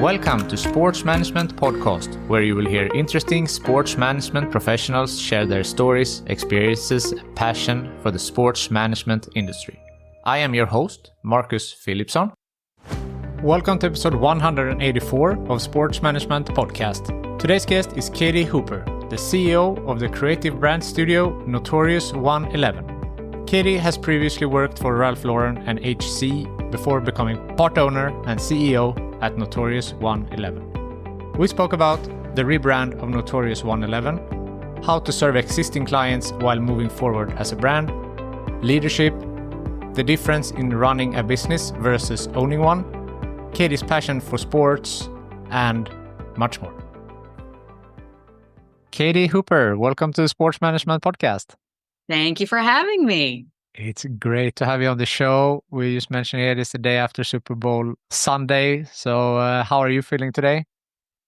Welcome to Sports Management Podcast, where you will hear interesting sports management professionals share their stories, experiences, and passion for the sports management industry. I am your host, Marcus Philipsson. Welcome to episode 184 of Sports Management Podcast. Today's guest is Katie Hooper, the CEO of the creative brand studio Notorious111. Katie has previously worked for Ralph Lauren and HC before becoming part owner and CEO at Notorious111. We spoke about the rebrand of Notorious111, how to serve existing clients while moving forward as a brand, leadership, the difference in running a business versus owning one, Katie's passion for sports, and much more. Katie Hooper, welcome to the Sports Management Podcast. Thank you for having me. It's great to have you on the show. We just mentioned it is the day after Super Bowl Sunday. So how are you feeling today?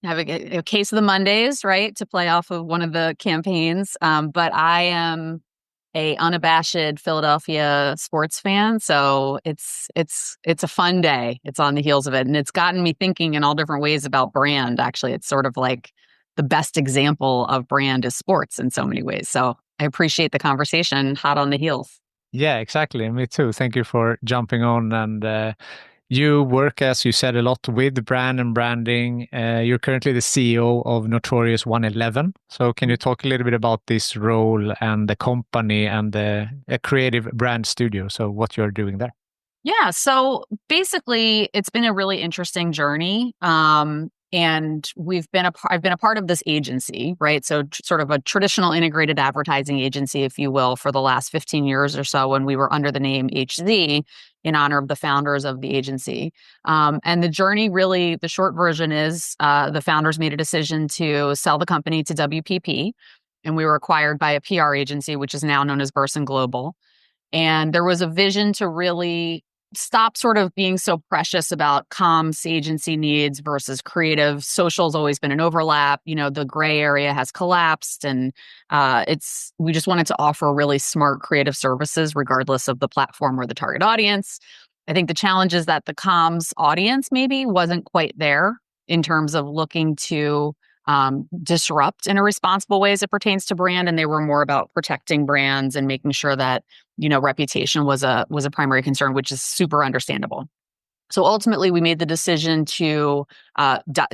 Have a case of the Mondays, right, to play off of one of the campaigns. But I am a unabashed Philadelphia sports fan. So it's a fun day. It's on the heels of it. And it's gotten me thinking in all different ways about brand. Actually, it's sort of like the best example of brand is sports in so many ways. So I appreciate the conversation, hot on the heels. Yeah, exactly. Me too. Thank you for jumping on. And you work, as you said, a lot with brand and branding. You're currently the CEO of Notorious111. So can you talk a little bit about this role and the company and a creative brand studio? So what you're doing there? Yeah. So basically, it's been a really interesting journey. And I've been a part of this agency, right? So sort of a traditional integrated advertising agency, if you will, for the last 15 years or so when we were under the name HZ in honor of the founders of the agency. And the journey really, the short version is the founders made a decision to sell the company to WPP. And we were acquired by a PR agency, which is now known as Burson Global. And there was a vision to really stop sort of being so precious about comms agency needs versus creative. Social's always been an overlap. You know, the gray area has collapsed, and we just wanted to offer really smart creative services regardless of the platform or the target audience. I think the challenge is that the comms audience maybe wasn't quite there in terms of looking to disrupt in a responsible way as it pertains to brand, and they were more about protecting brands and making sure that reputation was a primary concern, which is super understandable. So ultimately, we made the decision to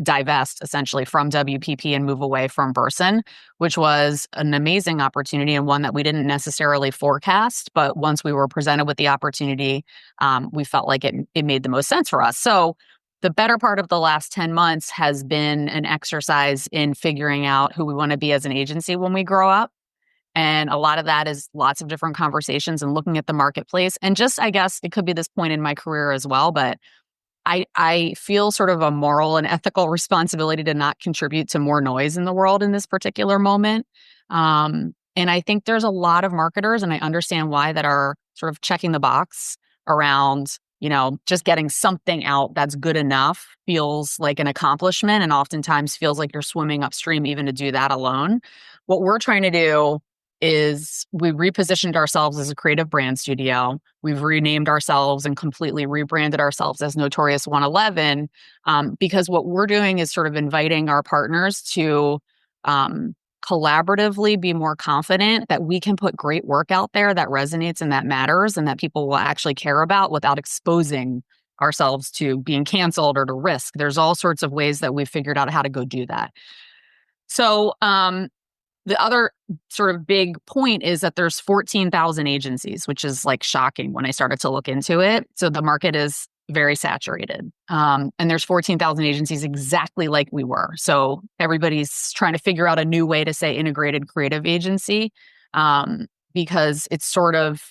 divest essentially from WPP and move away from Burson, which was an amazing opportunity and one that we didn't necessarily forecast. But once we were presented with the opportunity, we felt like it made the most sense for us. So the better part of the last 10 months has been an exercise in figuring out who we want to be as an agency when we grow up. And a lot of that is lots of different conversations and looking at the marketplace. And just, I guess, it could be this point in my career as well, but I feel sort of a moral and ethical responsibility to not contribute to more noise in the world in this particular moment. And I think there's a lot of marketers, and I understand why, that are sort of checking the box around just getting something out that's good enough feels like an accomplishment, and oftentimes feels like you're swimming upstream even to do that alone. What we're trying to do is we repositioned ourselves as a creative brand studio. We've renamed ourselves and completely rebranded ourselves as Notorious111 because what we're doing is sort of inviting our partners to collaboratively be more confident that we can put great work out there that resonates and that matters and that people will actually care about without exposing ourselves to being canceled or to risk. There's all sorts of ways that we've figured out how to go do that. So the other sort of big point is that there's 14,000 agencies, which is like shocking when I started to look into it. So the market is very saturated. And there's 14,000 agencies exactly like we were. So everybody's trying to figure out a new way to say integrated creative agency because it's sort of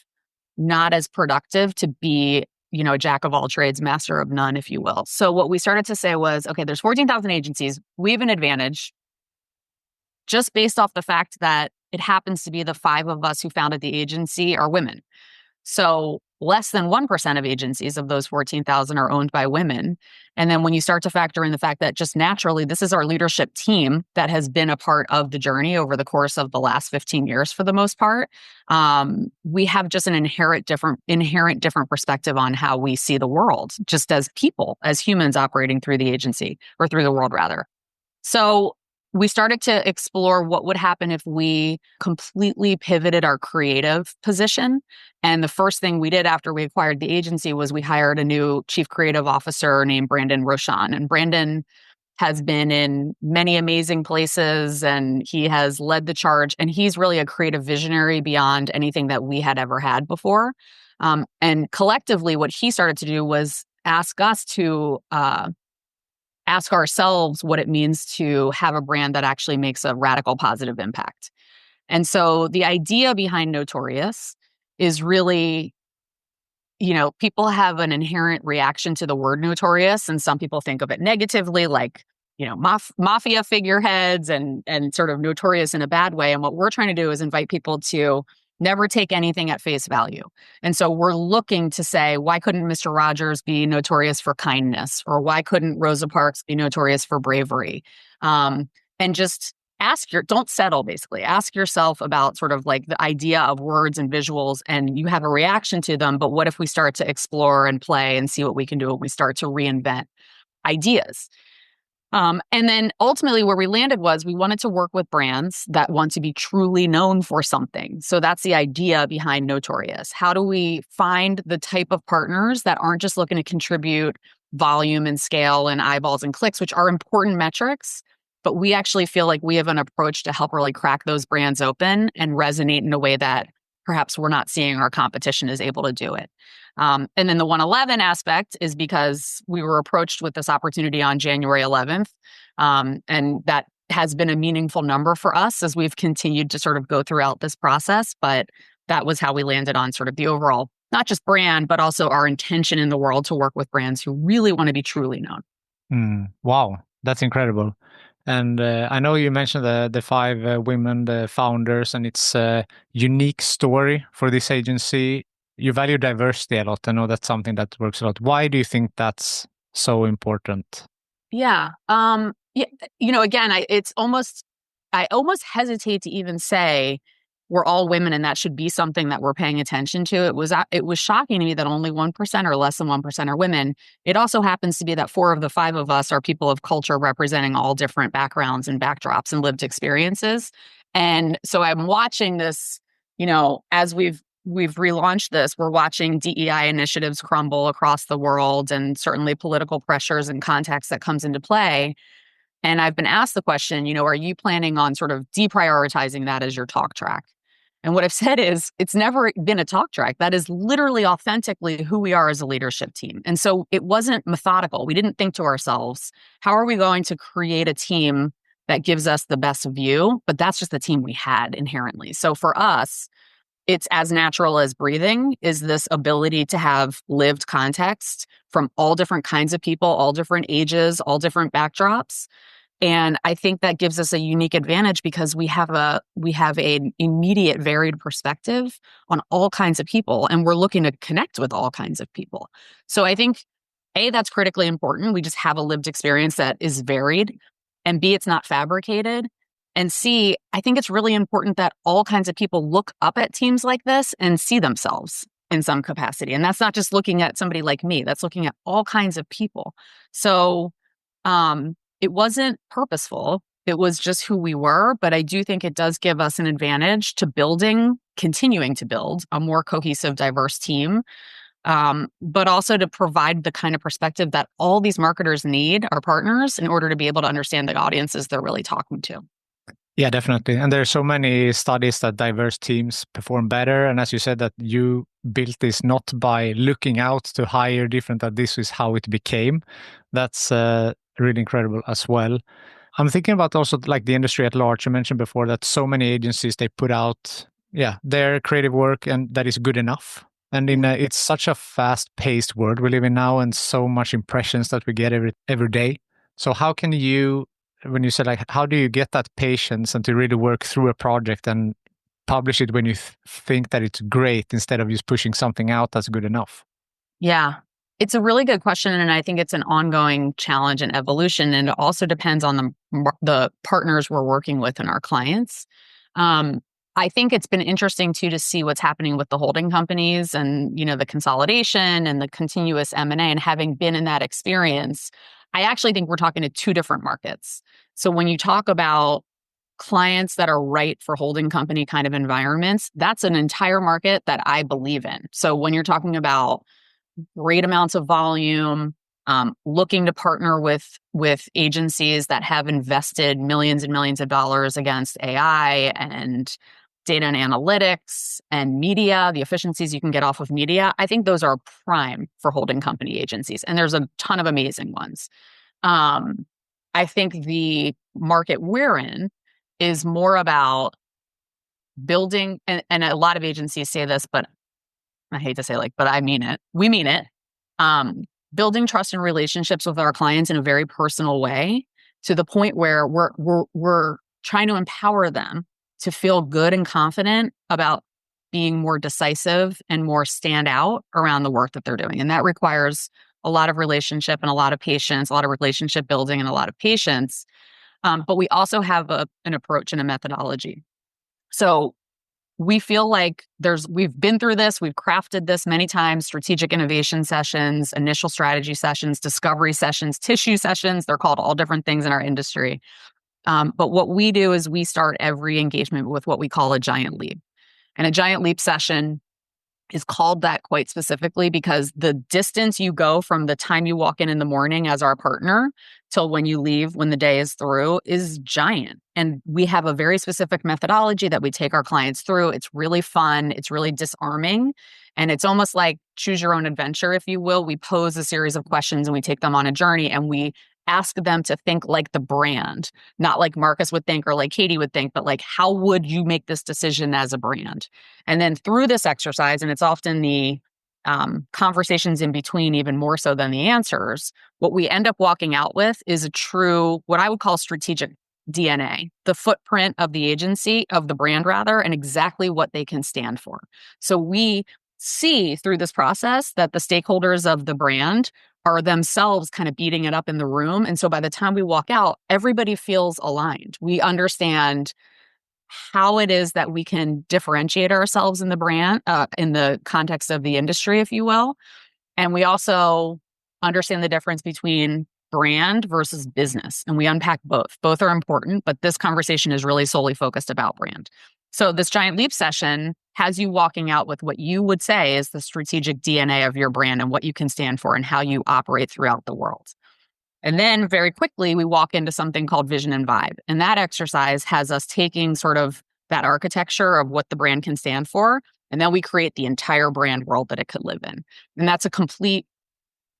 not as productive to be, a jack of all trades, master of none, if you will. So what we started to say was, okay, there's 14,000 agencies. We have an advantage just based off the fact that it happens to be the 5 of us who founded the agency are women. So less than 1% of agencies of those 14,000 are owned by women. And then when you start to factor in the fact that just naturally, this is our leadership team that has been a part of the journey over the course of the last 15 years for the most part, we have just an inherent different perspective on how we see the world, just as people, as humans operating through the agency or through the world rather. So we started to explore what would happen if we completely pivoted our creative position. And the first thing we did after we acquired the agency was we hired a new chief creative officer named Brandon Roshan. And Brandon has been in many amazing places and he has led the charge. And he's really a creative visionary beyond anything that we had ever had before. And collectively, what he started to do was ask us to ask ourselves what it means to have a brand that actually makes a radical positive impact. And so the idea behind Notorious is really, people have an inherent reaction to the word notorious, and some people think of it negatively, like, mafia figureheads and sort of notorious in a bad way. And what we're trying to do is invite people to never take anything at face value. And so we're looking to say, why couldn't Mr. Rogers be notorious for kindness? Or why couldn't Rosa Parks be notorious for bravery? And just don't settle, basically. Ask yourself about sort of like the idea of words and visuals, and you have a reaction to them. But what if we start to explore and play and see what we can do when we start to reinvent ideas? And then ultimately where we landed was we wanted to work with brands that want to be truly known for something. So that's the idea behind Notorious. How do we find the type of partners that aren't just looking to contribute volume and scale and eyeballs and clicks, which are important metrics, but we actually feel like we have an approach to help really crack those brands open and resonate in a way that perhaps we're not seeing our competition is able to do it. And then the 111 aspect is because we were approached with this opportunity on January 11th. And that has been a meaningful number for us as we've continued to sort of go throughout this process. But that was how we landed on sort of the overall, not just brand, but also our intention in the world to work with brands who really want to be truly known. Wow, that's incredible. And I know you mentioned the 5 women, the founders, and it's a unique story for this agency. You value diversity a lot. I know that's something that works a lot. Why do you think that's so important? Yeah. Again, I almost hesitate to even say we're all women and that should be something that we're paying attention to. It was shocking to me that only 1% or less than 1% are women. It also happens to be that 4 of the 5 of us are people of culture representing all different backgrounds and backdrops and lived experiences. And so I'm watching this, as we've relaunched this, we're watching DEI initiatives crumble across the world and certainly political pressures and context that comes into play. And I've been asked the question, are you planning on sort of deprioritizing that as your talk track? And what I've said is it's never been a talk track. That is literally authentically who we are as a leadership team. And so it wasn't methodical. We didn't think to ourselves, how are we going to create a team that gives us the best view? But that's just the team we had inherently. So for us, it's as natural as breathing, is this ability to have lived context from all different kinds of people, all different ages, all different backdrops. And I think that gives us a unique advantage because we have an immediate varied perspective on all kinds of people, and we're looking to connect with all kinds of people. So I think, A, that's critically important. We just have a lived experience that is varied, and B, it's not fabricated. And C, I think it's really important that all kinds of people look up at teams like this and see themselves in some capacity. And that's not just looking at somebody like me, that's looking at all kinds of people. So it wasn't purposeful. It was just who we were. But I do think it does give us an advantage to continuing to build a more cohesive, diverse team. But also to provide the kind of perspective that all these marketers need, our partners, in order to be able to understand the audiences they're really talking to. Yeah, definitely. And there are so many studies that diverse teams perform better. And as you said, that you built this not by looking out to hire different, that this is how it became. That's really incredible as well. I'm thinking about also like the industry at large. You mentioned before that so many agencies, they put out, their creative work and that is good enough. And it's such a fast-paced world we live in now and so much impressions that we get every day. So how can you, when you said like, how do you get that patience and to really work through a project and publish it when you think that it's great instead of just pushing something out that's good enough? Yeah, it's a really good question, and I think it's an ongoing challenge and evolution, and it also depends on the partners we're working with and our clients. Um, I think it's been interesting too to see what's happening with the holding companies and the consolidation and the continuous M&A. And having been in that experience, I actually think we're talking to two different markets. So when you talk about clients that are right for holding company kind of environments, that's an entire market that I believe in. So when you're talking about great amounts of volume, looking to partner with agencies that have invested millions and millions of dollars against AI and data and analytics and media, the efficiencies you can get off of media, I think those are prime for holding company agencies. And there's a ton of amazing ones. I think the market we're in is more about building, and a lot of agencies say this, but I hate to say but I mean it. We mean it. Building trust and relationships with our clients in a very personal way, to the point where we're trying to empower them to feel good and confident about being more decisive and more stand out around the work that they're doing. And that requires a lot of relationship and a lot of patience, a lot of relationship building and a lot of patience. But we also have an approach and a methodology. So we feel like we've been through this, we've crafted this many times: strategic innovation sessions, initial strategy sessions, discovery sessions, tissue sessions. They're called all different things in our industry. But what we do is we start every engagement with what we call a giant leap. And a giant leap session is called that quite specifically because the distance you go from the time you walk in the morning as our partner till when you leave, when the day is through, is giant. And we have a very specific methodology that we take our clients through. It's really fun. It's really disarming. And it's almost like choose your own adventure, if you will. We pose a series of questions and we take them on a journey, and we ask them to think like the brand, not like Marcus would think or like Katie would think, but like, how would you make this decision as a brand? And then through this exercise, and it's often the conversations in between, even more so than the answers, what we end up walking out with is a true, what I would call strategic DNA, the footprint of the agency, of the brand rather, and exactly what they can stand for. So we see through this process that the stakeholders of the brand are themselves kind of beating it up in the room. And so by the time we walk out, everybody feels aligned. We understand how it is that we can differentiate ourselves in the brand, in the context of the industry, if you will. And we also understand the difference between brand versus business. And we unpack both. Both are important, but this conversation is really solely focused about brand. So this giant leap session has you walking out with what you would say is the strategic DNA of your brand and what you can stand for and how you operate throughout the world. And then very quickly, we walk into something called vision and vibe. And that exercise has us taking sort of that architecture of what the brand can stand for, and then we create the entire brand world that it could live in. And that's a complete,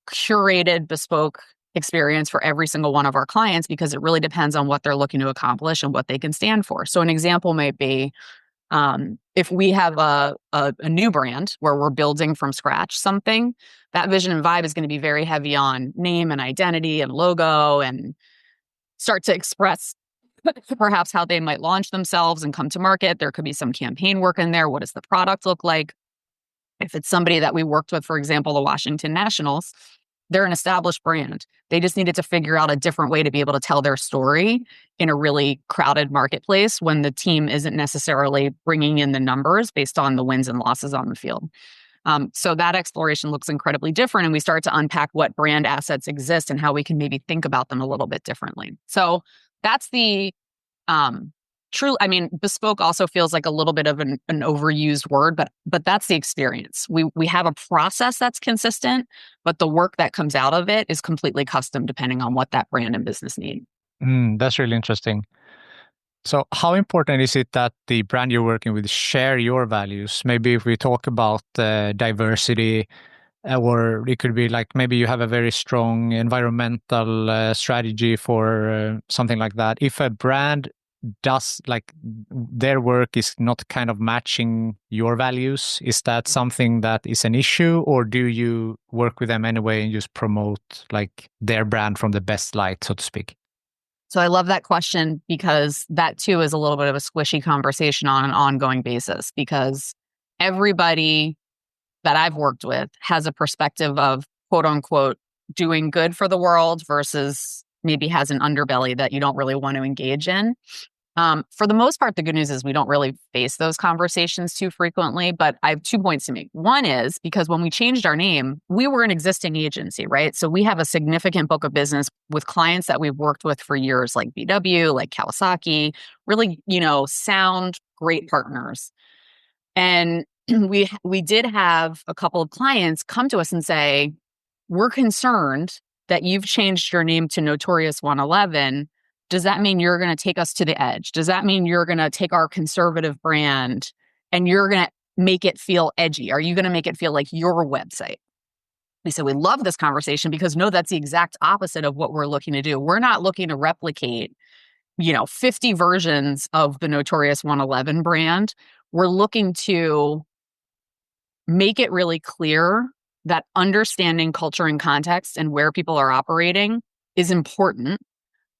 curated, bespoke experience for every single one of our clients because it really depends on what they're looking to accomplish and what they can stand for. So an example might be, if we have a new brand where we're building from scratch something, that vision and vibe is going to be very heavy on name and identity and logo, and start to express perhaps how they might launch themselves and come to market. There could be some campaign work in there. What does the product look like? If it's somebody that we worked with, for example, the Washington Nationals, they're an established brand. They just needed to figure out a different way to be able to tell their story in a really crowded marketplace when the team isn't necessarily bringing in the numbers based on the wins and losses on the field. So that exploration looks incredibly different, and we start to unpack what brand assets exist and how we can maybe think about them a little bit differently. So that's the true. I mean, bespoke also feels like a little bit of an overused word, but that's the experience. We have a process that's consistent, but the work that comes out of it is completely custom depending on what that brand and business need. That's really interesting. So how important is it that the brand you're working with share your values? Maybe if we talk about diversity, or it could be like maybe you have a very strong environmental strategy for something like that. If a brand does like their work is not kind of matching your values, is that something that is an issue, or do you work with them anyway and just promote like their brand from the best light, so to speak? So I love that question because that too is a little bit of a squishy conversation on an ongoing basis because everybody that I've worked with has a perspective of quote unquote doing good for the world versus maybe has an underbelly that you don't really want to engage in. For the most part, the good news is we don't really face those conversations too frequently, but I have 2 points to make. One is because when we changed our name, we were an existing agency, right? So we have a significant book of business with clients that we've worked with for years, like BW, like Kawasaki, really, sound, great partners. And we did have a couple of clients come to us and say, we're concerned that you've changed your name to Notorious111. Does that mean you're going to take us to the edge? Does that mean you're going to take our conservative brand and you're going to make it feel edgy? Are you going to make it feel like your website? We said, we love this conversation because no, that's the exact opposite of what we're looking to do. We're not looking to replicate, 50 versions of the Notorious 111 brand. We're looking to make it really clear that understanding culture and context and where people are operating is important,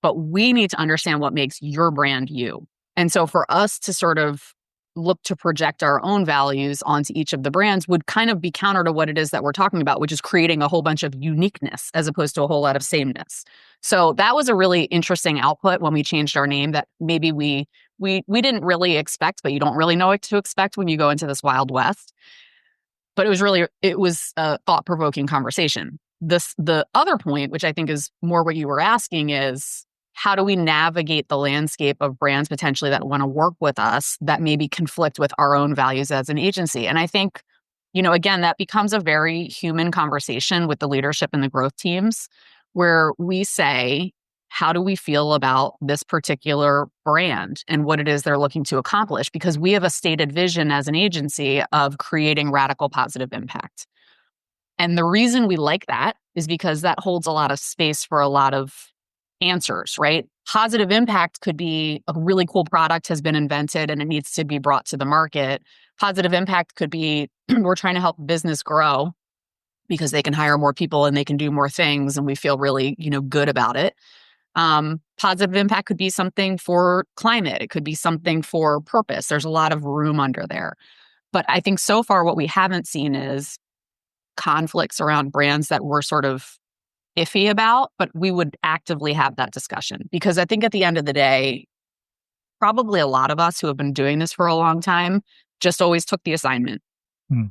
but we need to understand what makes your brand you. And so for us to sort of look to project our own values onto each of the brands would kind of be counter to what it is that we're talking about, which is creating a whole bunch of uniqueness as opposed to a whole lot of sameness. So that was a really interesting output when we changed our name that maybe we didn't really expect, but you don't really know what to expect when you go into this Wild West. But it was a thought-provoking conversation. The other point, which I think is more what you were asking, is how do we navigate the landscape of brands potentially that want to work with us that maybe conflict with our own values as an agency? And I think, again, that becomes a very human conversation with the leadership and the growth teams where we say, how do we feel about this particular brand and what it is they're looking to accomplish? Because we have a stated vision as an agency of creating radical positive impact. And the reason we like that is because that holds a lot of space for a lot of answers, right? Positive impact could be a really cool product has been invented and it needs to be brought to the market. Positive impact could be we're trying to help business grow because they can hire more people and they can do more things and we feel really, good about it. Positive impact could be something for climate. It could be something for purpose. There's a lot of room under there. But I think so far what we haven't seen is conflicts around brands that we're sort of iffy about, but we would actively have that discussion because I think at the end of the day, probably a lot of us who have been doing this for a long time just always took the assignment.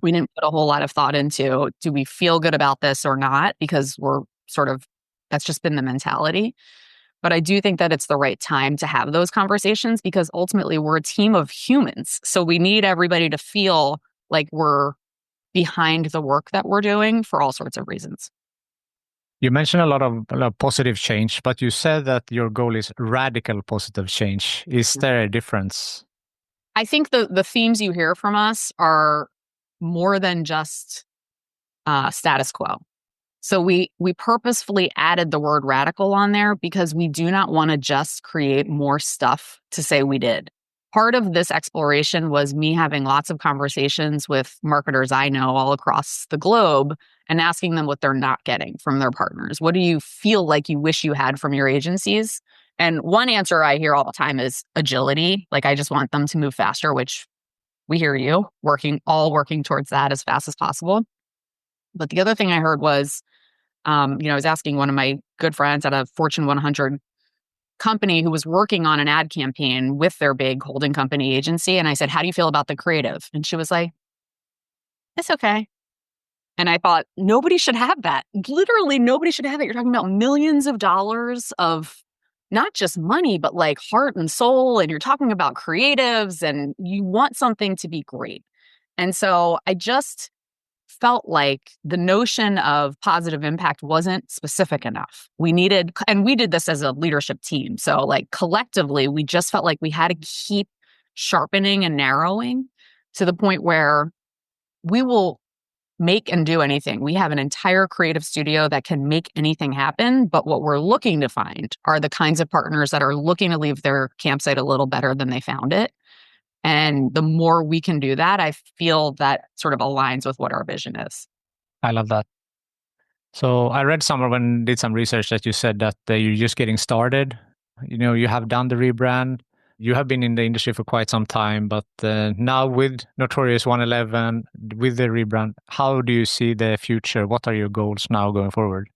We didn't put a whole lot of thought into, do we feel good about this or not? Because that's just been the mentality. But I do think that it's the right time to have those conversations because ultimately we're a team of humans. So we need everybody to feel like we're behind the work that we're doing for all sorts of reasons. You mentioned a lot of positive change, but you said that your goal is radical positive change. Is there a difference? I think the themes you hear from us are more than just status quo. So we purposefully added the word radical on there because we do not want to just create more stuff to say we did. Part of this exploration was me having lots of conversations with marketers I know all across the globe and asking them what they're not getting from their partners. What do you feel like you wish you had from your agencies? And one answer I hear all the time is agility. Like, I just want them to move faster, which we hear you, working towards that as fast as possible. But the other thing I heard was, I was asking one of my good friends at a Fortune 100 company who was working on an ad campaign with their big holding company agency. And I said, how do you feel about the creative? And she was like, it's okay. And I thought, nobody should have that. Literally, nobody should have it. You're talking about millions of dollars of not just money, but like heart and soul. And you're talking about creatives and you want something to be great. And so I just felt like the notion of positive impact wasn't specific enough. We did this as a leadership team. So like collectively, we just felt like we had to keep sharpening and narrowing to the point where we will make and do anything. We have an entire creative studio that can make anything happen. But what we're looking to find are the kinds of partners that are looking to leave their campsite a little better than they found it. And the more we can do that, I feel that sort of aligns with what our vision is. I love that. So I read somewhere when I did some research that you said that you're just getting started You have done the rebrand. You have been in the industry for quite some time, but now with Notorious 111, with the rebrand, how do you see the future? What are your goals now going forward?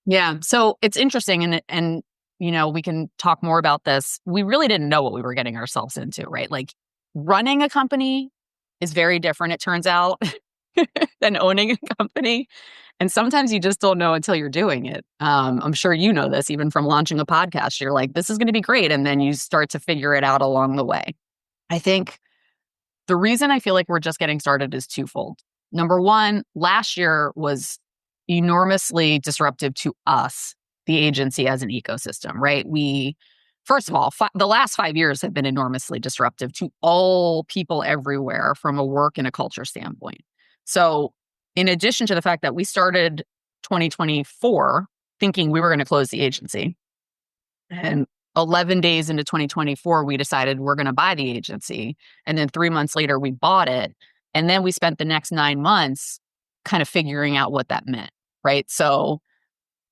Yeah. So it's interesting and we can talk more about this. We really didn't know what we were getting ourselves into, right? Like running a company is very different, it turns out, than owning a company. And sometimes you just don't know until you're doing it. I'm sure you know this, even from launching a podcast. You're like, this is going to be great. And then you start to figure it out along the way. I think the reason I feel like we're just getting started is twofold. Number one, last year was enormously disruptive to us, the agency as an ecosystem, right? First of all, the last 5 years have been enormously disruptive to all people everywhere from a work and a culture standpoint. So, in addition to the fact that we started 2024 thinking we were going to close the agency, and 11 days into 2024, we decided we're going to buy the agency. And then 3 months later, we bought it. And then we spent the next 9 months kind of figuring out what that meant, right? So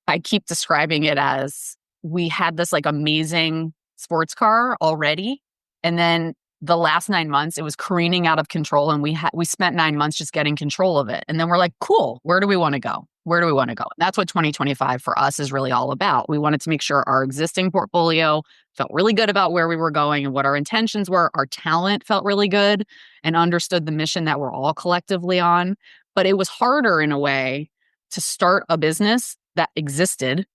I keep describing it as we had this like amazing sports car already. And then the last 9 months, it was careening out of control. And we spent 9 months just getting control of it. And then we're like, cool, where do we want to go? Where do we want to go? And that's what 2025 for us is really all about. We wanted to make sure our existing portfolio felt really good about where we were going and what our intentions were. Our talent felt really good and understood the mission that we're all collectively on. But it was harder in a way to start a business that existed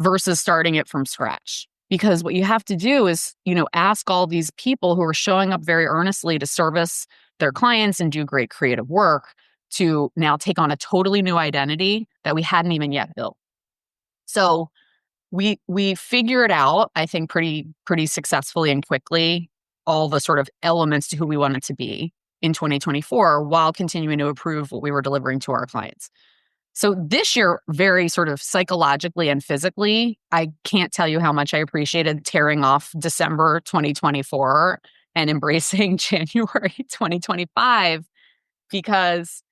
versus starting it from scratch. Because what you have to do is, ask all these people who are showing up very earnestly to service their clients and do great creative work to now take on a totally new identity that we hadn't even yet built. So we figured out, I think, pretty successfully and quickly all the sort of elements to who we wanted to be in 2024 while continuing to improve what we were delivering to our clients. So this year, very sort of psychologically and physically, I can't tell you how much I appreciated tearing off December 2024 and embracing January 2025, because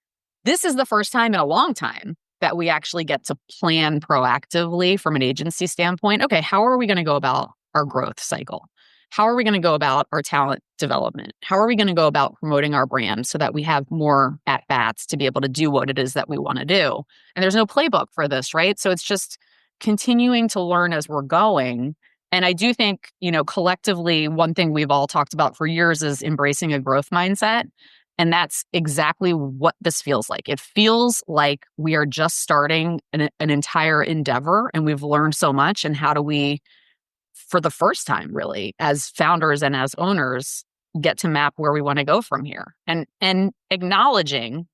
this is the first time in a long time that we actually get to plan proactively from an agency standpoint. Okay, how are we going to go about our growth cycle? How are we going to go about our talent development? How are we going to go about promoting our brand so that we have more at-bats to be able to do what it is that we want to do? And there's no playbook for this, right? So it's just continuing to learn as we're going. And I do think, collectively, one thing we've all talked about for years is embracing a growth mindset. And that's exactly what this feels like. It feels like we are just starting an entire endeavor and we've learned so much. And how do we, for the first time, really, as founders and as owners, get to map where we want to go from here, and acknowledging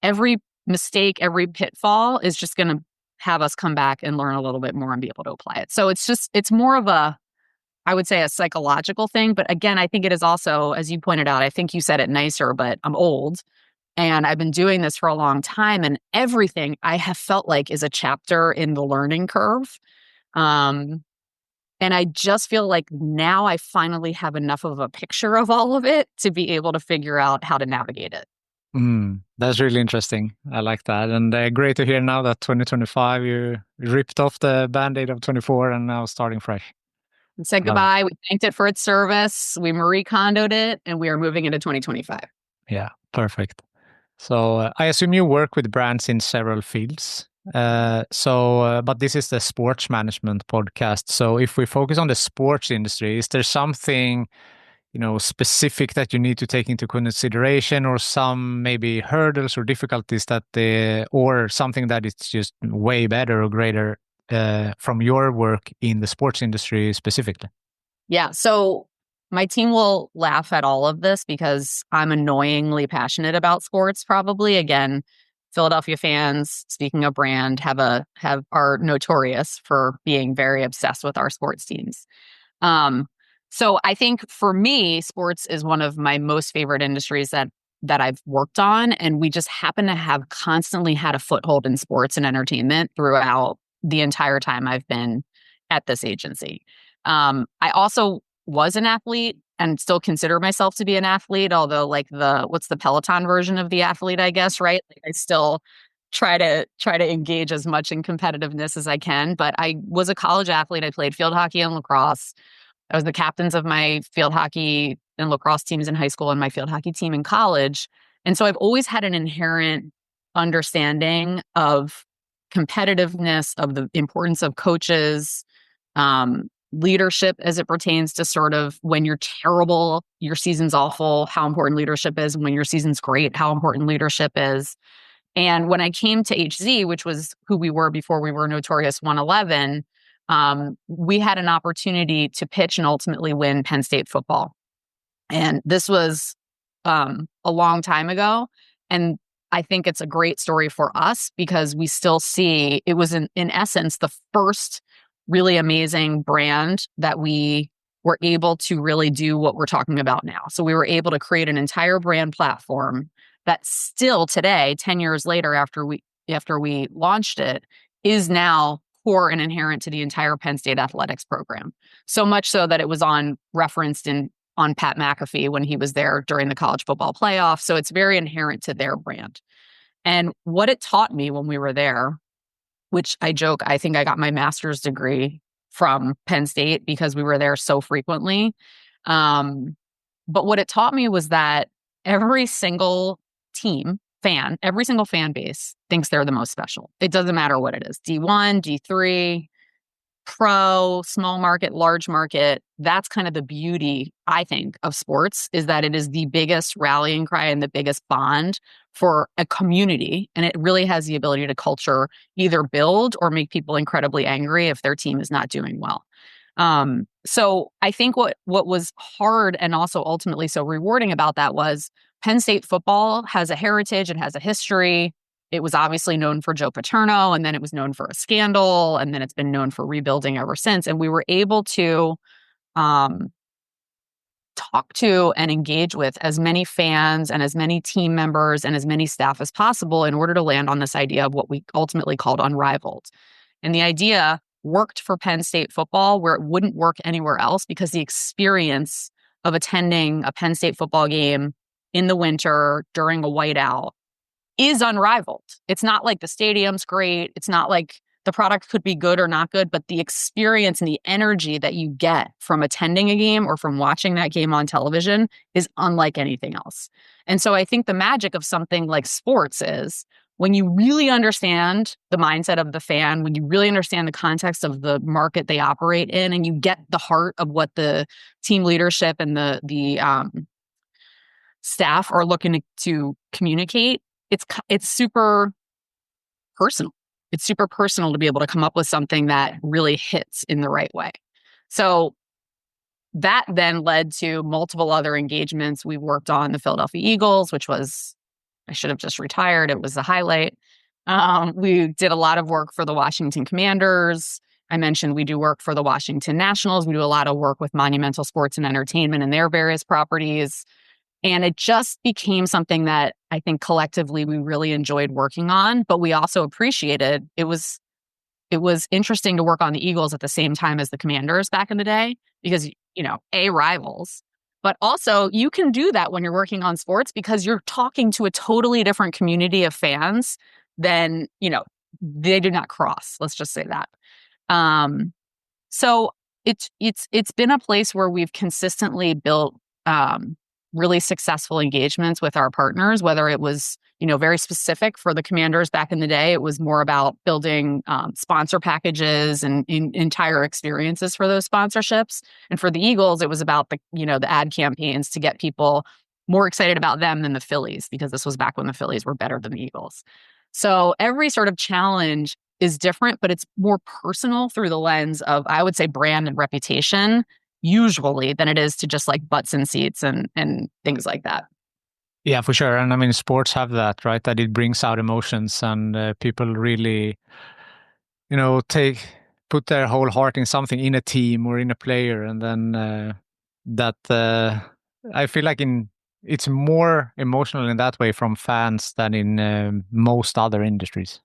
every mistake, every pitfall is just going to have us come back and learn a little bit more and be able to apply it. So it's more of I would say a psychological thing. But again, I think it is also, as you pointed out, I think you said it nicer, but I'm old and I've been doing this for a long time, and everything I have felt like is a chapter in the learning curve. And I just feel like now I finally have enough of a picture of all of it to be able to figure out how to navigate it. That's really interesting. I like that. And great to hear now that 2025, you ripped off the Band-Aid of 24 and now starting fresh. We said goodbye. We thanked it for its service. We Marie Kondoed it, and we are moving into 2025. Yeah, perfect. So I assume you work with brands in several fields. But this is the sports management podcast. So if we focus on the sports industry, is there something, specific that you need to take into consideration, or some maybe hurdles or difficulties or something that is just way better or greater from your work in the sports industry specifically? Yeah. So my team will laugh at all of this because I'm annoyingly passionate about sports, probably. Again, Philadelphia fans, speaking of brand, are notorious for being very obsessed with our sports teams. So I think for me, sports is one of my most favorite industries that I've worked on. And we just happen to have constantly had a foothold in sports and entertainment throughout the entire time I've been at this agency. I also was an athlete and still consider myself to be an athlete, although like what's the Peloton version of the athlete, I guess, right? Like I still try to engage as much in competitiveness as I can. But I was a college athlete. I played field hockey and lacrosse. I was the captains of my field hockey and lacrosse teams in high school and my field hockey team in college. And so I've always had an inherent understanding of competitiveness, of the importance of coaches, leadership as it pertains to sort of when you're terrible, your season's awful, how important leadership is. And when your season's great, how important leadership is. And when I came to HZ, which was who we were before we were Notorious 111, we had an opportunity to pitch and ultimately win Penn State football. And this was a long time ago. And I think it's a great story for us because we still see it was in essence the first really amazing brand that we were able to really do what we're talking about now. So we were able to create an entire brand platform that still today, 10 years later after we launched it, is now core and inherent to the entire Penn State athletics program. So much so that it was referenced on Pat McAfee when he was there during the college football playoff. So it's very inherent to their brand. And what it taught me when we were there, which I joke, I think I got my master's degree from Penn State because we were there so frequently. But what it taught me was that every single every single fan base thinks they're the most special. It doesn't matter what it is, D1, D3, pro, small market, large market. That's kind of the beauty, I think, of sports, is that it is the biggest rallying cry and the biggest bond for a community. And it really has the ability to either build or make people incredibly angry if their team is not doing well. So I think what was hard and also ultimately so rewarding about that was Penn State football has a heritage, it has a history. It was obviously known for Joe Paterno, and then it was known for a scandal, and then it's been known for rebuilding ever since. And we were able to talk to and engage with as many fans and as many team members and as many staff as possible in order to land on this idea of what we ultimately called unrivaled. And the idea worked for Penn State football where it wouldn't work anywhere else because the experience of attending a Penn State football game in the winter during a whiteout is unrivaled. It's not like the stadium's great. It's not like the product could be good or not good, but the experience and the energy that you get from attending a game or from watching that game on television is unlike anything else. And so I think the magic of something like sports is when you really understand the mindset of the fan, when you really understand the context of the market they operate in, and you get the heart of what the team leadership and the staff are looking to communicate, it's super personal. It's super personal to be able to come up with something that really hits in the right way. So that then led to multiple other engagements. We worked on the Philadelphia Eagles, which was, I should have just retired. It was a highlight. We did a lot of work for the Washington Commanders. I mentioned we do work for the Washington Nationals. We do a lot of work with Monumental Sports and Entertainment and their various properties. And it just became something that I think collectively we really enjoyed working on, but we also appreciated it was interesting to work on the Eagles at the same time as the Commanders back in the day because, rivals, but also you can do that when you're working on sports because you're talking to a totally different community of fans than, they do not cross. Let's just say that. So it's been a place where we've consistently built really successful engagements with our partners, whether it was, very specific for the Commanders back in the day. It was more about building sponsor packages and entire experiences for those sponsorships. And for the Eagles, it was about the ad campaigns to get people more excited about them than the Phillies, because this was back when the Phillies were better than the Eagles. So every sort of challenge is different, but it's more personal through the lens of, I would say, brand and reputation usually than it is to just like butts and seats and things like that. Yeah, for sure. And I mean, sports have that, right? That it brings out emotions and people really, put their whole heart in something, in a team or in a player. And then I feel like it's more emotional in that way from fans than in most other industries.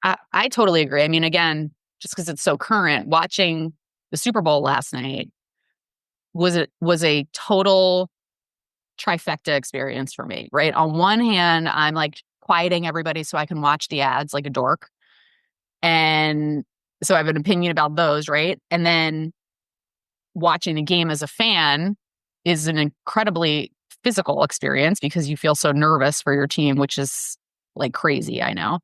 I totally agree. I mean, again, just because it's so current, watching the Super Bowl last night was a total trifecta experience for me, right? On one hand, I'm like quieting everybody so I can watch the ads like a dork. And so I have an opinion about those, right? And then watching a game as a fan is an incredibly physical experience because you feel so nervous for your team, which is like crazy, I know.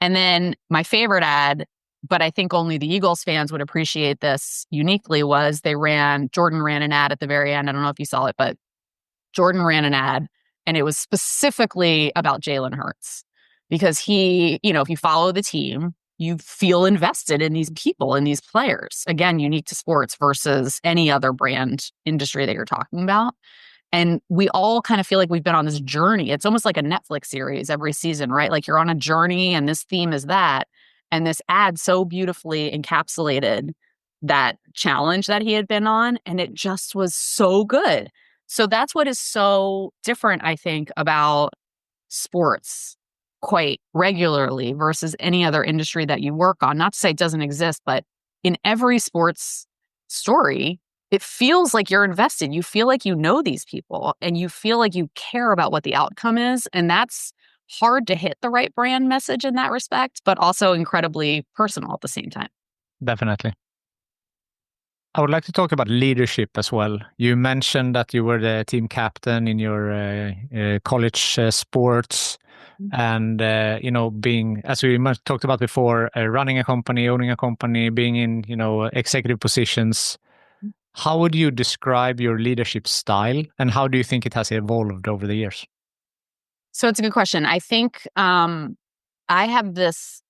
And then my favorite ad, but I think only the Eagles fans would appreciate this uniquely, was Jordan ran an ad at the very end. I don't know if you saw it, but Jordan ran an ad and it was specifically about Jalen Hurts because he, if you follow the team, you feel invested in these people and these players. Again, unique to sports versus any other brand industry that you're talking about. And we all kind of feel like we've been on this journey. It's almost like a Netflix series every season, right? Like you're on a journey and this theme is that. And this ad so beautifully encapsulated that challenge that he had been on. And it just was so good. So that's what is so different, I think, about sports quite regularly versus any other industry that you work on. Not to say it doesn't exist, but in every sports story, it feels like you're invested. You feel like you know these people and you feel like you care about what the outcome is. And that's hard to hit the right brand message in that respect, but also incredibly personal at the same time. Definitely. I would like to talk about leadership as well. You mentioned that you were the team captain in your college sports. And, being, as we talked about before, running a company, owning a company, being in, executive positions. How would you describe your leadership style and how do you think it has evolved over the years? So it's a good question. I think I have this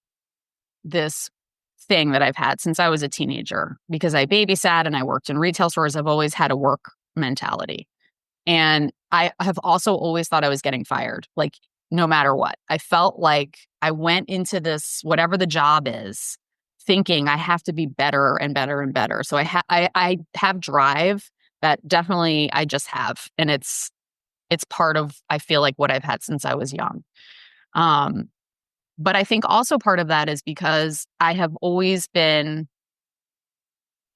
thing that I've had since I was a teenager because I babysat and I worked in retail stores. I've always had a work mentality. And I have also always thought I was getting fired, like no matter what. I felt like I went into this, whatever the job is, thinking I have to be better and better and better. So I have drive that definitely I just have. And it's part of, I feel like, what I've had since I was young. But I think also part of that is because I have always been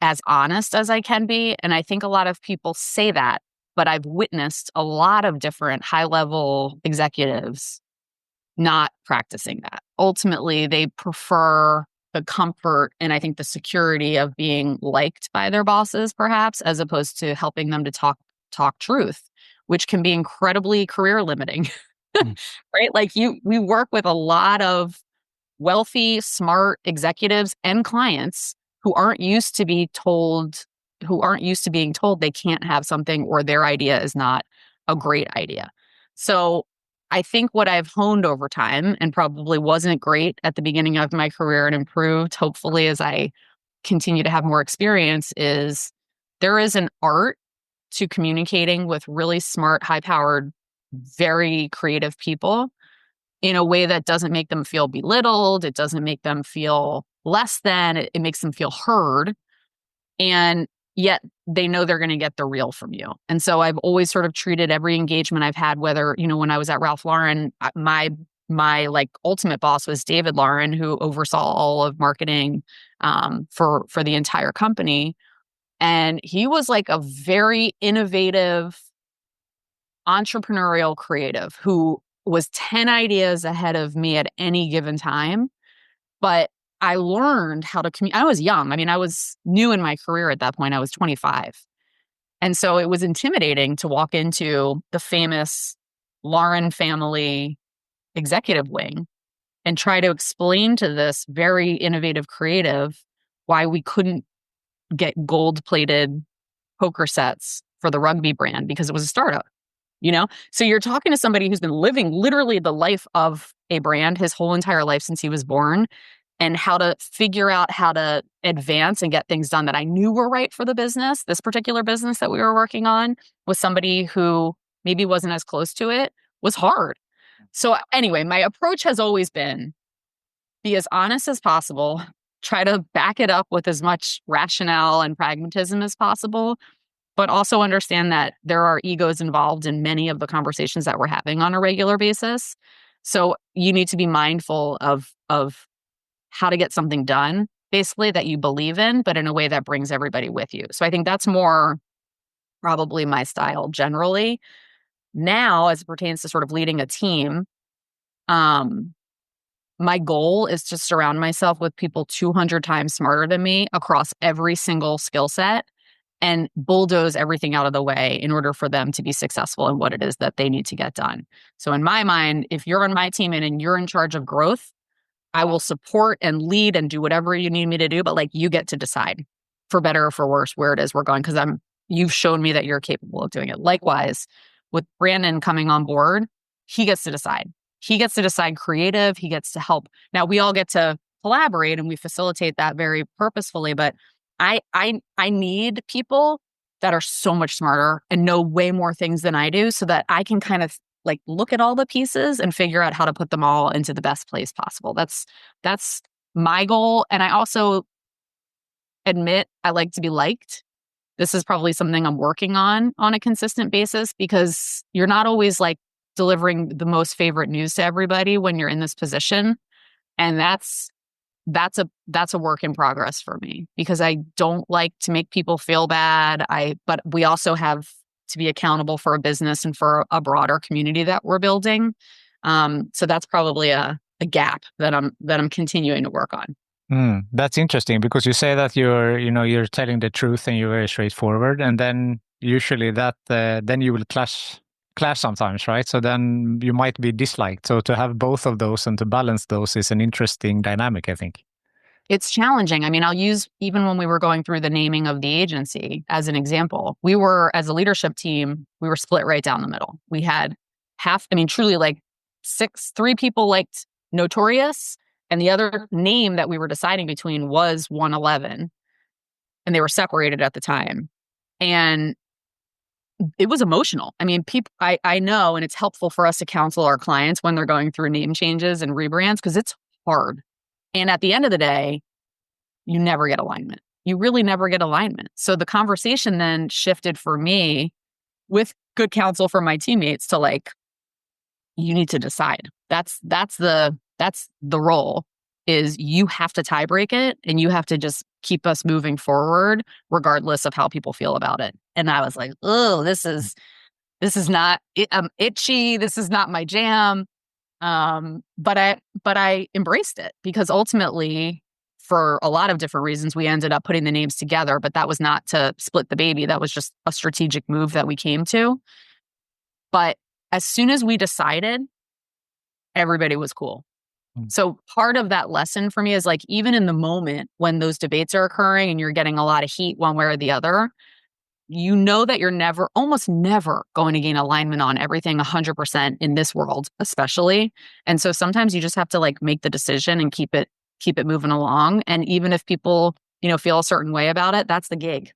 as honest as I can be. And I think a lot of people say that, but I've witnessed a lot of different high-level executives not practicing that. Ultimately, they prefer the comfort and I think the security of being liked by their bosses, perhaps, as opposed to helping them to talk truth, which can be incredibly career limiting. Right? Like we work with a lot of wealthy, smart executives and clients who aren't used to being told they can't have something or their idea is not a great idea. So I think what I've honed over time and probably wasn't great at the beginning of my career and improved, hopefully, as I continue to have more experience, is there is an art to communicating with really smart, high-powered, very creative people in a way that doesn't make them feel belittled. It doesn't make them feel less than. It makes them feel heard. And yet they know they're going to get the real from you. And so I've always sort of treated every engagement I've had, whether, when I was at Ralph Lauren, my like ultimate boss was David Lauren, who oversaw all of marketing for the entire company. And he was like a very innovative, entrepreneurial creative who was 10 ideas ahead of me at any given time. But I learned how to communicate. I was young. I mean, I was new in my career at that point. I was 25. And so it was intimidating to walk into the famous Lauren family executive wing and try to explain to this very innovative creative why we couldn't get gold-plated poker sets for the rugby brand because it was a startup. So you're talking to somebody who's been living literally the life of a brand his whole entire life since he was born, and how to figure out how to advance and get things done that I knew were right for the business. This particular business that we were working on with somebody who maybe wasn't as close to it was hard. So anyway, my approach has always been be as honest as possible, try to back it up with as much rationale and pragmatism as possible, but also understand that there are egos involved in many of the conversations that we're having on a regular basis. So you need to be mindful of how to get something done, basically, that you believe in, but in a way that brings everybody with you. So I think that's more probably my style generally. Now, as it pertains to sort of leading a team, Um, my goal is to surround myself with people 200 times smarter than me across every single skill set and bulldoze everything out of the way in order for them to be successful in what it is that they need to get done. So in my mind, if you're on my team and you're in charge of growth, I will support and lead and do whatever you need me to do, but like you get to decide for better or for worse where it is we're going, because you've shown me that you're capable of doing it. Likewise, with Brandon coming on board, he gets to decide. He gets to decide creative. He gets to help. Now we all get to collaborate and we facilitate that very purposefully, but I need people that are so much smarter and know way more things than I do so that I can kind of like look at all the pieces and figure out how to put them all into the best place possible. That's my goal. And I also admit I like to be liked. This is probably something I'm working on a consistent basis, because you're not always like delivering the most favorite news to everybody when you're in this position. And that's a work in progress for me, because I don't like to make people feel bad. But we also have to be accountable for a business and for a broader community that we're building. So that's probably a gap that I'm continuing to work on. That's interesting, because you say that you're telling the truth and you're very straightforward, and then usually that then you will clash sometimes, right? So then you might be disliked. So to have both of those and to balance those is an interesting dynamic, I think. It's challenging. I mean, I'll use even when we were going through the naming of the agency as an example. We were, as a leadership team, we were split right down the middle. We had truly like three people liked Notorious, and the other name that we were deciding between was 111, and they were separated at the time. And it was emotional. I mean, I know, and it's helpful for us to counsel our clients when they're going through name changes and rebrands, because it's hard. And at the end of the day, you never get alignment. You really never get alignment. So the conversation then shifted for me, with good counsel from my teammates, to like, you need to decide. That's the role, is you have to tie break it and you have to just keep us moving forward regardless of how people feel about it. And I was like, oh, this is not, I'm itchy. This is not my jam. But I embraced it, because ultimately, for a lot of different reasons, we ended up putting the names together, but that was not to split the baby. That was just a strategic move that we came to. But as soon as we decided, everybody was cool. So part of that lesson for me is like, even in the moment when those debates are occurring and you're getting a lot of heat one way or the other, you know that you're almost never going to gain alignment on everything 100% in this world, especially. And so sometimes you just have to like make the decision and keep it moving along. And even if people, feel a certain way about it, that's the gig.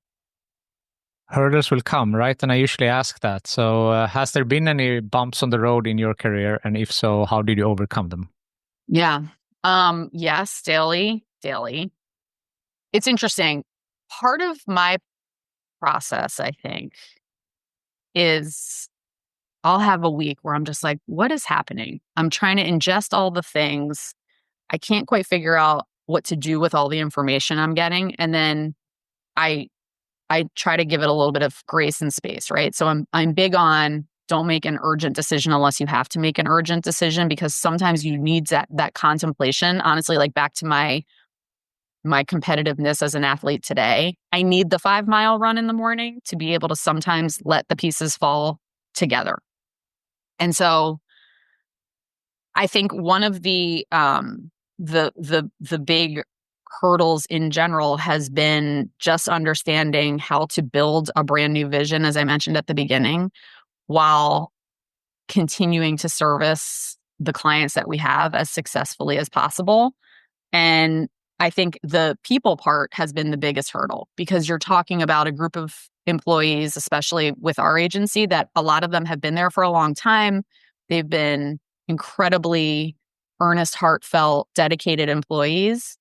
Hurdles will come, right? And I usually ask that. So has there been any bumps on the road in your career? And if so, how did you overcome them? Yeah. Yes, daily. It's interesting. Part of my process, I think, is I'll have a week where I'm just like, what is happening? I'm trying to ingest all the things. I can't quite figure out what to do with all the information I'm getting. And then I try to give it a little bit of grace and space, right? So I'm big on, don't make an urgent decision unless you have to make an urgent decision, because sometimes you need that contemplation. Honestly, like back to my competitiveness as an athlete today, I need the 5-mile run in the morning to be able to sometimes let the pieces fall together. And so I think one of the big hurdles in general has been just understanding how to build a brand new vision, as I mentioned at the beginning, while continuing to service the clients that we have as successfully as possible. And I think the people part has been the biggest hurdle, because you're talking about a group of employees, especially with our agency, that a lot of them have been there for a long time. They've been incredibly earnest, heartfelt, dedicated employees.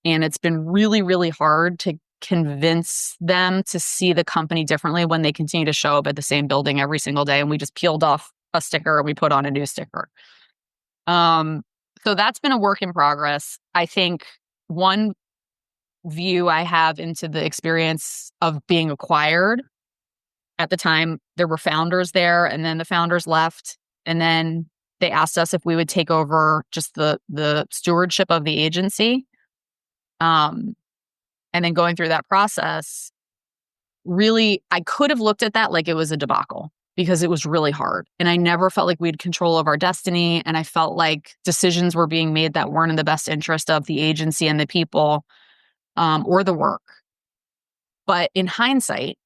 And it's been really, really hard to convince them to see the company differently when they continue to show up at the same building every single day. And we just peeled off a sticker and we put on a new sticker. So that's been a work in progress. I think one view I have into the experience of being acquired, at the time there were founders there, and then the founders left, and then they asked us if we would take over just the stewardship of the agency. And then going through that process, really, I could have looked at that like it was a debacle because it was really hard. And I never felt like we had control of our destiny. And I felt like decisions were being made that weren't in the best interest of the agency and the people, or the work. But in hindsight,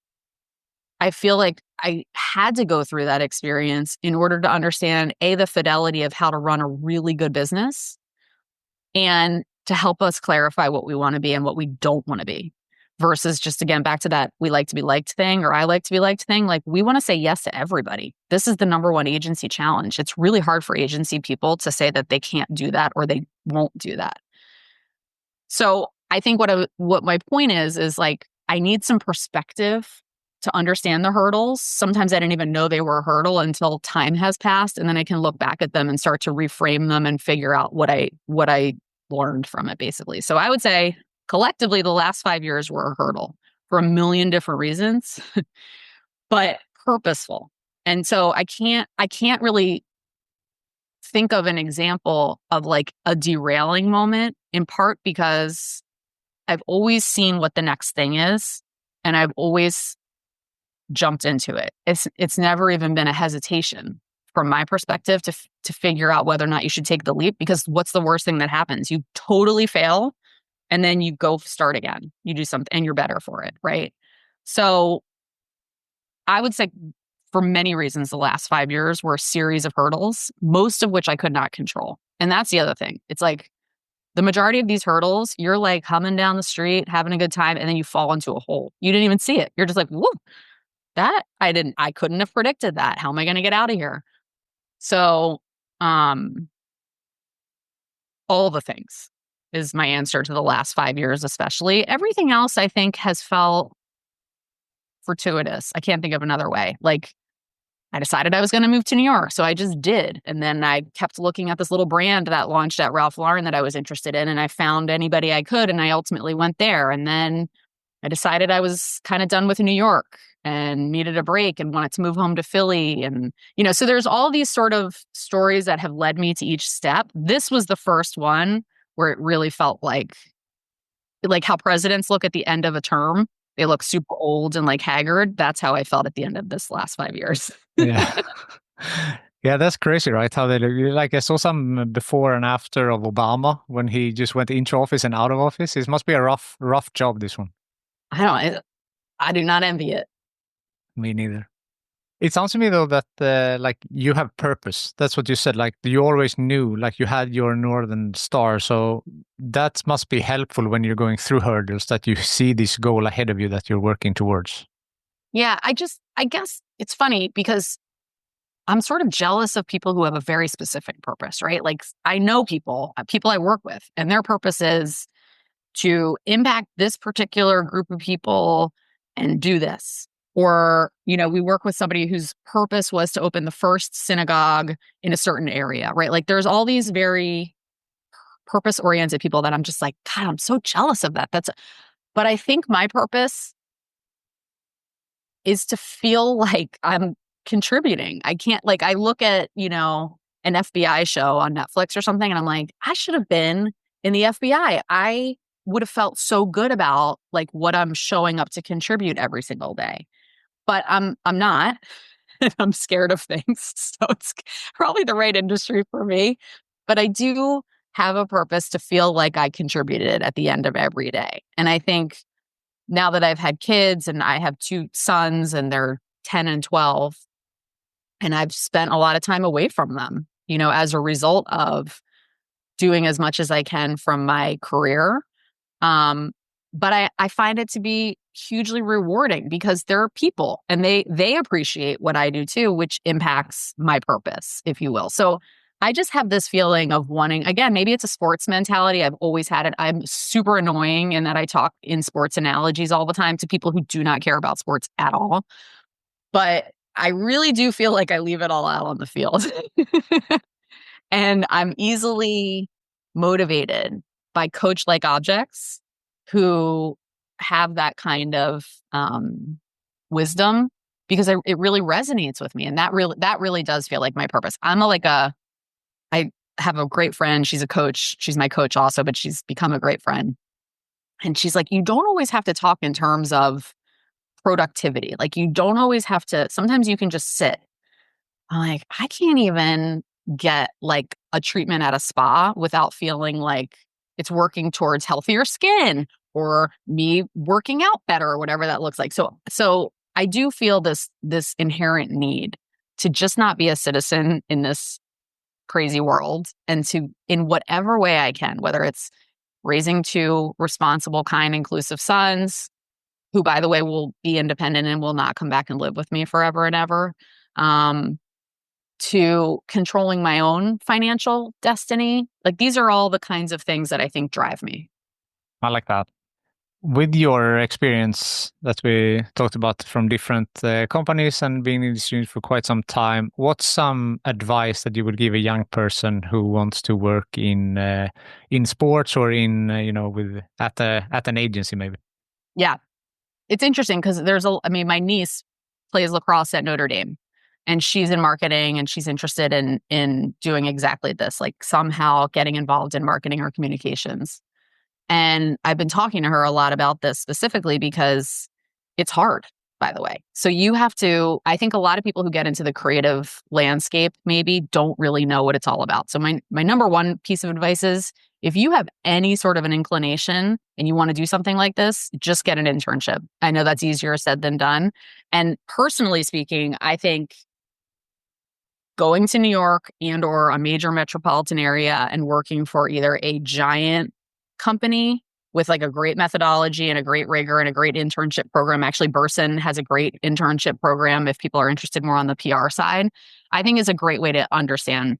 I feel like I had to go through that experience in order to understand, A, the fidelity of how to run a really good business, and to help us clarify what we want to be and what we don't want to be. Versus just, again, back to that we like to be liked thing, or I like to be liked thing. Like, we want to say yes to everybody. This is the number one agency challenge. It's really hard for agency people to say that they can't do that or they won't do that. So I think what my point is like, I need some perspective to understand the hurdles. Sometimes I didn't even know they were a hurdle until time has passed, and then I can look back at them and start to reframe them and figure out what I learned from it, basically. So I would say collectively, the last 5 years were a hurdle for a million different reasons, but purposeful. And so I can't really think of an example of like a derailing moment, in part because I've always seen what the next thing is, and I've always jumped into it. It's never even been a hesitation from my perspective to figure out whether or not you should take the leap, because what's the worst thing that happens? You totally fail, and then you go start again. You do something and you're better for it, right? So I would say for many reasons, the last 5 years were a series of hurdles, most of which I could not control. And that's the other thing. It's like the majority of these hurdles, you're like humming down the street, having a good time, and then you fall into a hole. You didn't even see it. You're just like, whoa, I couldn't have predicted that. How am I going to get out of here? So, all the things is my answer to the last 5 years, especially. Everything else, I think, has felt fortuitous. I can't think of another way. Like, I decided I was going to move to New York, so I just did. And then I kept looking at this little brand that launched at Ralph Lauren that I was interested in, and I found anybody I could, and I ultimately went there. And then I decided I was kind of done with New York and needed a break and wanted to move home to Philly. And, so there's all these sort of stories that have led me to each step. This was the first one where it really felt like how presidents look at the end of a term. They look super old and like haggard. That's how I felt at the end of this last 5 years. Yeah. Yeah, that's crazy, right? How they look. Like, I saw some before and after of Obama when he just went into office and out of office. It must be a rough job, this one. I do not envy it. Me neither. It sounds to me though that like you have purpose. That's what you said. Like, you always knew, like you had your Northern Star. So that must be helpful when you're going through hurdles, that you see this goal ahead of you that you're working towards. Yeah, I guess it's funny because I'm sort of jealous of people who have a very specific purpose, right? Like, I know people I work with, and their purpose is to impact this particular group of people and do this. Or, we work with somebody whose purpose was to open the first synagogue in a certain area, right? Like, there's all these very purpose-oriented people that I'm just like, God, I'm so jealous of that. But I think my purpose is to feel like I'm contributing. I can't, like, I look at, an FBI show on Netflix or something, and I'm like, I should have been in the FBI. I would have felt so good about like what I'm showing up to contribute every single day. But I'm not. I'm scared of things. So it's probably the right industry for me. But I do have a purpose to feel like I contributed at the end of every day. And I think now that I've had kids, and I have 2 sons and they're 10 and 12, and I've spent a lot of time away from them, as a result of doing as much as I can from my career. But I find it to be hugely rewarding because they're people, and they appreciate what I do too, which impacts my purpose, if you will. So I just have this feeling of wanting, again, maybe it's a sports mentality. I've always had it. I'm super annoying in that I talk in sports analogies all the time to people who do not care about sports at all. But I really do feel like I leave it all out on the field. And I'm easily motivated by coach-like objects who have that kind of wisdom, because it really resonates with me, and that really does feel like my purpose. I'm I have a great friend. She's a coach. She's my coach also, but she's become a great friend. And she's like, you don't always have to talk in terms of productivity. Like, you don't always have to, sometimes you can just sit. I'm like, I can't even get like a treatment at a spa without feeling like it's working towards healthier skin or me working out better or whatever that looks like. So I do feel this inherent need to just not be a citizen in this crazy world, and to, in whatever way I can, whether it's raising two responsible, kind, inclusive sons, who, by the way, will be independent and will not come back and live with me forever and ever, um, to controlling my own financial destiny. Like, these are all the kinds of things that I think drive me. I like that. With your experience that we talked about from different companies and being in this unit for quite some time, what's some advice that you would give a young person who wants to work in sports or in with at an agency maybe? Yeah, it's interesting because I mean, my niece plays lacrosse at Notre Dame, and she's in marketing, and she's interested in doing exactly this, like somehow getting involved in marketing or communications. And I've been talking to her a lot about this specifically because it's hard, by the way. So you have to, I think a lot of people who get into the creative landscape maybe don't really know what it's all about. So my number one piece of advice is, if you have any sort of an inclination and you want to do something like this, just get an internship. I know that's easier said than done. And personally speaking, I think going to New York and or a major metropolitan area and working for either a giant company with like a great methodology and a great rigor and a great internship program. Actually, Burson has a great internship program if people are interested more on the PR side. I think is a great way to understand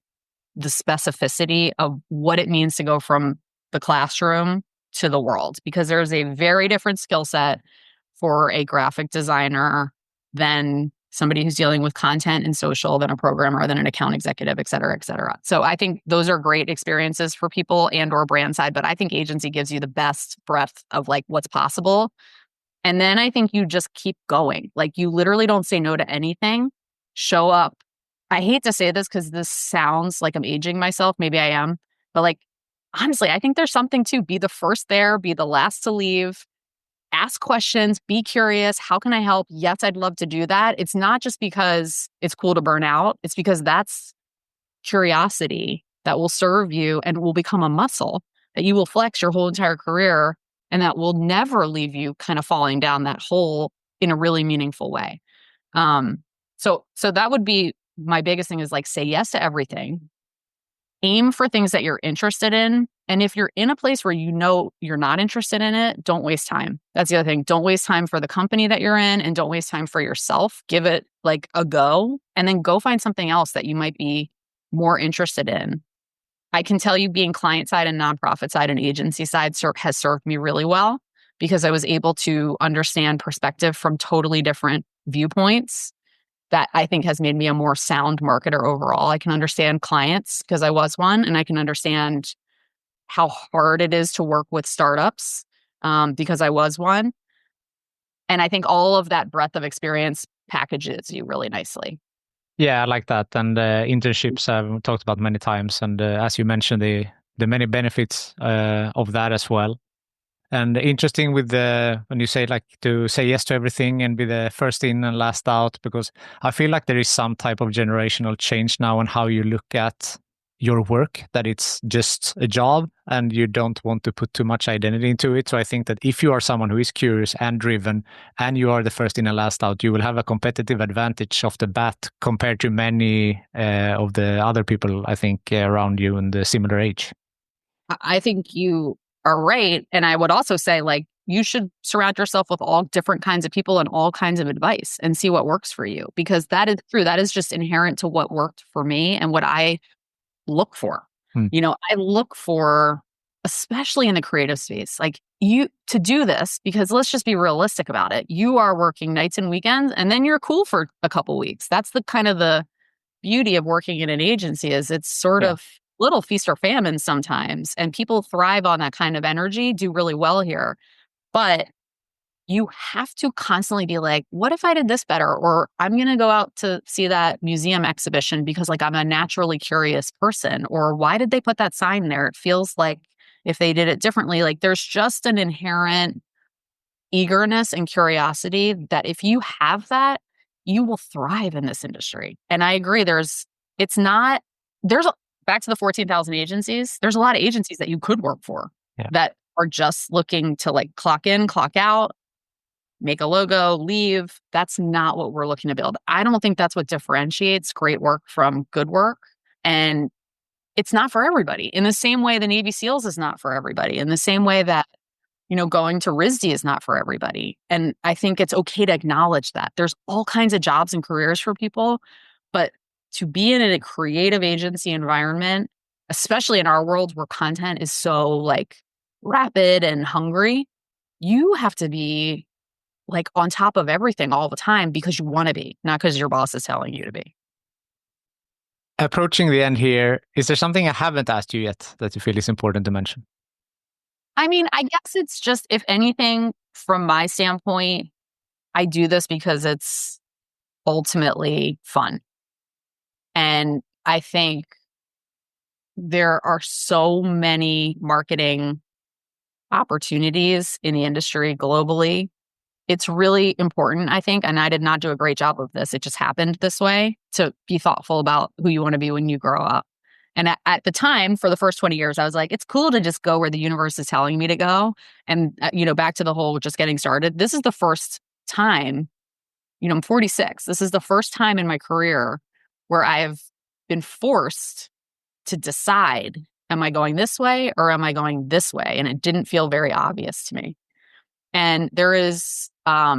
the specificity of what it means to go from the classroom to the world, because there's a very different skill set for a graphic designer than somebody who's dealing with content and social, than a programmer, than an account executive, et cetera, et cetera. So I think those are great experiences for people and or brand side, but I think agency gives you the best breadth of like what's possible. And then I think you just keep going. Like, you literally don't say no to anything. Show up. I hate to say this because this sounds like I'm aging myself. Maybe I am. But like, honestly, I think there's something to be the first there, be the last to leave. Ask questions, be curious. How can I help? Yes, I'd love to do that. It's not just because it's cool to burn out. It's because that's curiosity that will serve you and will become a muscle that you will flex your whole entire career, and that will never leave you kind of falling down that hole in a really meaningful way. So that would be my biggest thing, is like, say yes to everything. Aim for things that you're interested in. And if you're in a place where you know you're not interested in it, don't waste time. That's the other thing. Don't waste time for the company that you're in, and don't waste time for yourself. Give it like a go, and then go find something else that you might be more interested in. I can tell you, being client side and nonprofit side and agency side has served me really well, because I was able to understand perspective from totally different viewpoints. That I think has made me a more sound marketer overall. I can understand clients because I was one, and I can understand how hard it is to work with startups because I was one. And I think all of that breadth of experience packages you really nicely. Yeah, I like that. And internships I've talked about many times. And as you mentioned, the many benefits of that as well. And interesting with when you say like to say yes to everything and be the first in and last out, because I feel like there is some type of generational change now on how you look at your work, that it's just a job and you don't want to put too much identity into it. So I think that if you are someone who is curious and driven and you are the first in and last out, you will have a competitive advantage off the bat compared to many of the other people, I think, around you in the similar age. I think you are right. And I would also say, like, you should surround yourself with all different kinds of people and all kinds of advice and see what works for you, because that is true. That is just inherent to what worked for me and what I look for. I look for, especially in the creative space, like, you to do this, because let's just be realistic about it. You are working nights and weekends, and then you're cool for a couple weeks. That's the kind of the beauty of working in an agency, is it's sort of little feast or famine sometimes, and people thrive on that kind of energy, do really well here. But you have to constantly be like, what if I did this better? Or I'm going to go out to see that museum exhibition because like I'm a naturally curious person. Or why did they put that sign there? It feels like if they did it differently, like there's just an inherent eagerness and curiosity that if you have that, you will thrive in this industry. And I agree, back to the 14,000 agencies, there's a lot of agencies that you could work for that are just looking to like clock in, clock out, make a logo, leave. That's not what we're looking to build. I don't think that's what differentiates great work from good work. And it's not for everybody. In the same way the Navy SEALs is not for everybody. In the same way that, going to RISD is not for everybody. And I think it's okay to acknowledge that. There's all kinds of jobs and careers for people, but to be in a creative agency environment, especially in our world where content is so like rapid and hungry, you have to be like on top of everything all the time because you want to be, not because your boss is telling you to be. Approaching the end here, is there something I haven't asked you yet that you feel is important to mention? I mean, I guess it's just, if anything, from my standpoint, I do this because it's ultimately fun. And I think there are so many marketing opportunities in the industry globally. It's really important, I think, and I did not do a great job of this. It just happened this way, to be thoughtful about who you want to be when you grow up. And at the time, for the first 20 years, I was like, it's cool to just go where the universe is telling me to go. And, back to the whole just getting started. This is the first time, I'm 46. This is the first time in my career where I have been forced to decide, am I going this way or am I going this way? And it didn't feel very obvious to me. And there is a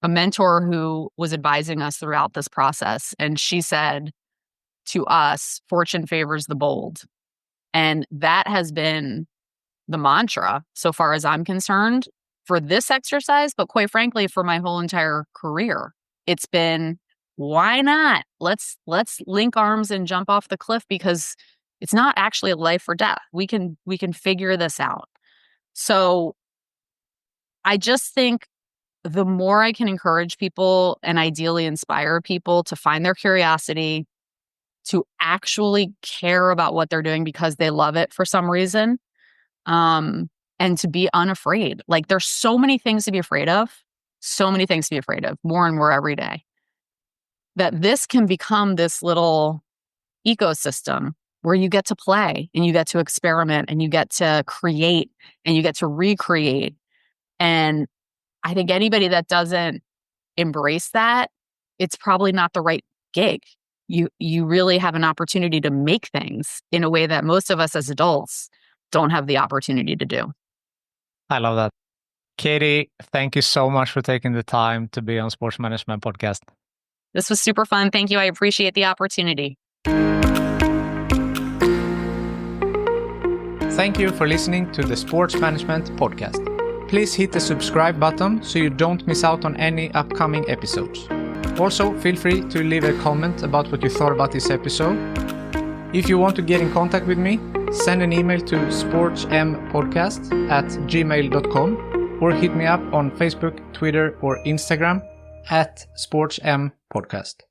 mentor who was advising us throughout this process. And she said to us, fortune favors the bold. And that has been the mantra, so far as I'm concerned, for this exercise, but quite frankly, for my whole entire career. It's been, why not? Let's link arms and jump off the cliff, because it's not actually a life or death. We can figure this out. So I just think the more I can encourage people and ideally inspire people to find their curiosity, to actually care about what they're doing because they love it for some reason, and to be unafraid. Like, there's so many things to be afraid of, more and more every day, that this can become this little ecosystem where you get to play and you get to experiment and you get to create and you get to recreate. And I think anybody that doesn't embrace that, it's probably not the right gig. You really have an opportunity to make things in a way that most of us as adults don't have the opportunity to do. I love that. Katie, thank you so much for taking the time to be on Sports Management Podcast. This was super fun. Thank you. I appreciate the opportunity. Thank you for listening to the Sports Management Podcast. Please hit the subscribe button so you don't miss out on any upcoming episodes. Also, feel free to leave a comment about what you thought about this episode. If you want to get in contact with me, send an email to sportsmpodcast@gmail.com or hit me up on Facebook, Twitter, or Instagram @sportsmpodcast.